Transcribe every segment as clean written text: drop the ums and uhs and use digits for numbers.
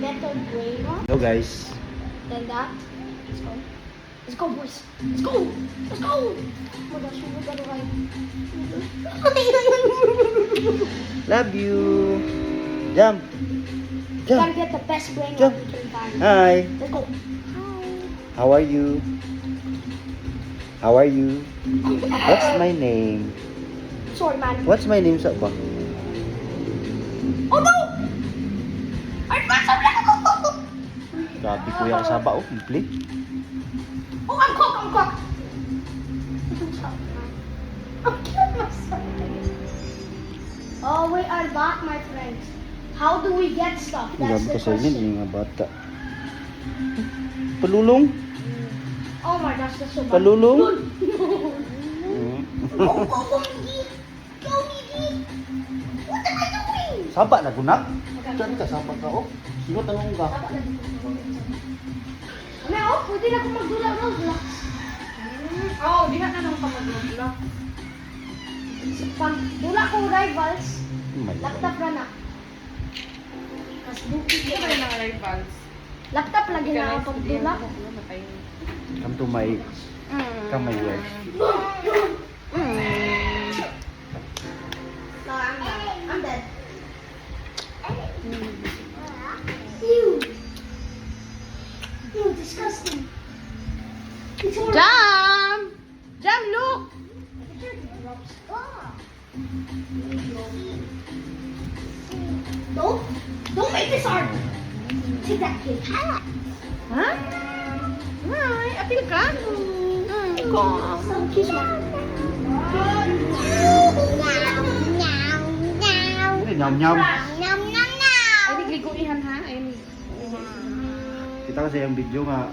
metal gray one. Hello guys. Then that. Let's go. Let's go, boys. Let's go. Let's go. Oh my gosh, we got it right. Love you. Jump. Gotta Jump. get the best brain Jump. we can find. Hi. Let's go. How are you? How are you? What's my name? Sorry, man. What's my name sa ba? Oh no! I got something. Grabe kuya kasaba oh, complete. Oh, I'm cooked. I'm cooked. I'm killing myself. Oh, we are back, my friends. How do we get stuff? That's Grabe the kasi yun question. yung mga bata. Palulong? Oh my gosh, that's so bad. Palulong? Run. Go, go, go, Miggy. Go, Miggy. What am I doing? Saba na gunak? Okay. Diyan ka, saba ka oh. Sino tanong ka? May oh, pwede na akong magdula-dula. Oh, diha na nang pamagdula. Pag dula ko rivals, Oh my laptop God. ra na. Mas bukid Hindi ba na. yung mga rivals? Laptop lagi na ako pag dula. Come to my where? No, I'm dead. Ew. Ew, disgusting. It's horrible. Jam! Jam, look! Don't make this hard. Take that kid. Ha? Ay, apil ka? Some kiss me. Hindi, nyam-nyam. Ay, nagliguihan ha? Ay, Kita kasi yung video nga.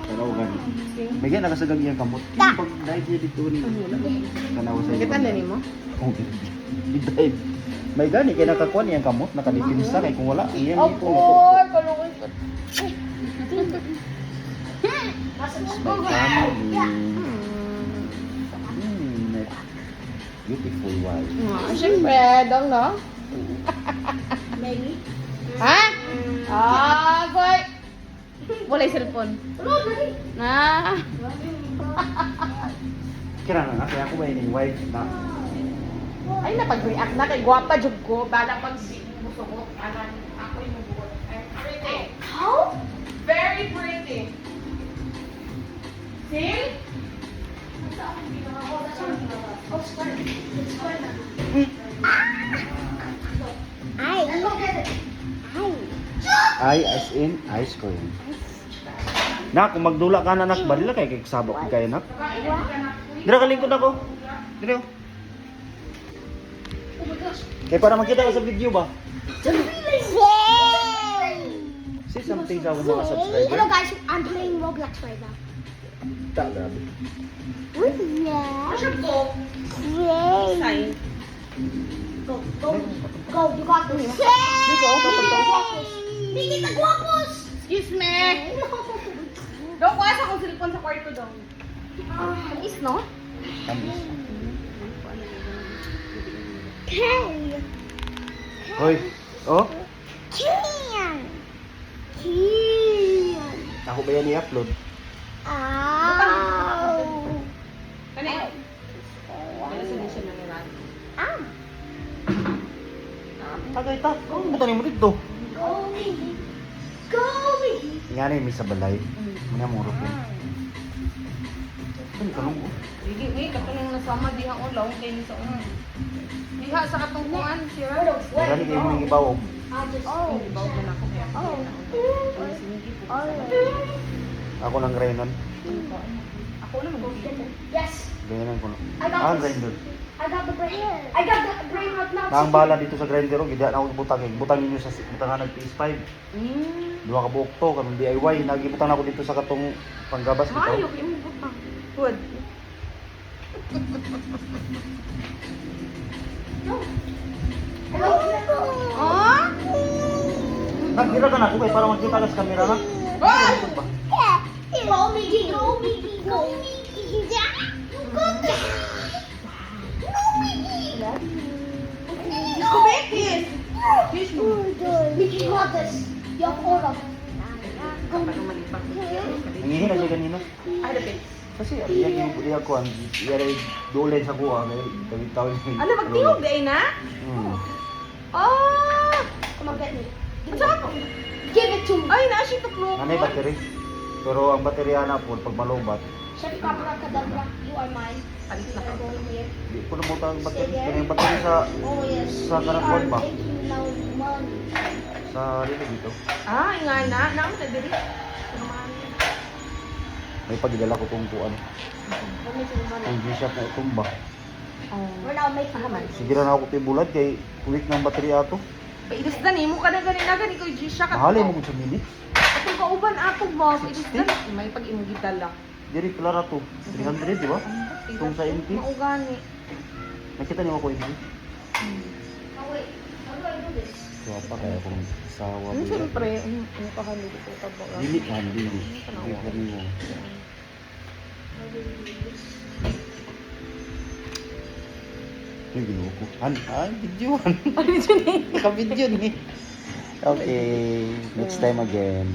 Tanaw gani. May gana kasagang iyang kamot. Pag dive niya dito ni. Tanaw sa Kita na mo? Oh, dive. May gani kaya nakakuha niyang kamot. Nakalipinsa kay kung wala. Iyang Of ito. course! Kalungin ko. My family. Beautiful wife. Siyempre, dong, no? Maybe. Ha? Ah, boy! Wala yung cellphone. No, dali. Na. Kira na nga. Kaya ako ba yung wife na. Ay, napag-react na kay guwapa, jug ko. Bala pag musugot. Ako yung musugot. I'm pretty. How? Very pretty. See? Oh, that's one. Oh, square. It's square now. Let's go get it. I as in ice cream. Nak, kung magdula ka na nak, balila kay kay sabok kay nak. Dira ka lingkod ako. Dira. Oh my gosh. Kay para makita ka sa video ba? Say something sa mga Hello subscriber. guys, I'm playing Roblox right now. Ta, grabe. Masya ko. Sign. Go, go, go, you got this. Dito ako papunta. Hindi ka guwapos! Excuse me. Dong, kuha sa kong cellphone sa kwarto dong. Is no? Tamis. Can. Hoy. Oh, Can. ako ba yan i-upload? Ow. Kani? Ano sa disya ng iran? Ah. Tagay ta. Kung butan mo dito. Go, Miggy. Go, Miggy. Nga na yung may sa balay. Muna mo rupin. Ano ka nung? Hindi, katong nasama diha ko laong kay ni sa diha sa katong kuan sira. Marami kayo mong ibaw. I just. Oh, bawo na ako kaya. Oh. Ako lang Renan. Ako na mag Yes. Ganyan ko na. I got Ah, this. grinder. I got the brain. I got the brain right now. Na ang bala dito sa grinder, oh, gida na ako butang. Butang ninyo sa butangan ng PS5. Dua ka buok to, kanong DIY. Nagibutang ako dito sa katong panggabas Maayo dito. kay mo butang. Good. Hello. Oh? Nagira ka na ako kay para makita ka sa camera na. Go, Miggy. Go, Miggy. Go, Miggy. Yeah. You got this. No, Miggy. Go make this. Kiss me. Miggy got this. Yung oras. Kapag malipang. Nangihin na siya kanina. Ay, dapit. Kasi iya yung ko ang iya dole sa kuha kay kami tawag. Ano, magtingog gay na? Hmm. Oh! Come on, get me. Ano sa ako? Give it to me. Ay, naasi tuklok. Nanay battery. Pero ang baterya na po pag malubat, Chef Abracadabra, you are mine. Palit You na are ka. going here. di ko na mo ang battery. Kaya yung battery sa Oh yes. Sa We karakwan are ba? making now money. sa dito dito. Ah, nga na. Naman na diri. May pagdala ko tong kuan. We're making money. Ang G-Shock na itumba. Oh. We're now making money. Sige na ako tibulad kay quick ng baterya ato. Pailis na ni mo ka na gani ko G-Shock. Mahalin mo gud sa minute. Kung kauban ako mo, pailis na. May pag-imong gidala. Diri klara to. 300 di ba? Kung sa MP. Maugani. Nakita niyo ako ini. Oh wait, how do I do this? Kaya pa kaya kung sawa. Siyempre, ano ka halili ko ka ba? Dili man dili. Dili ko mo. How do we do this? Yung ginuo ko. Video. Naka-video ni. Okay, next time again.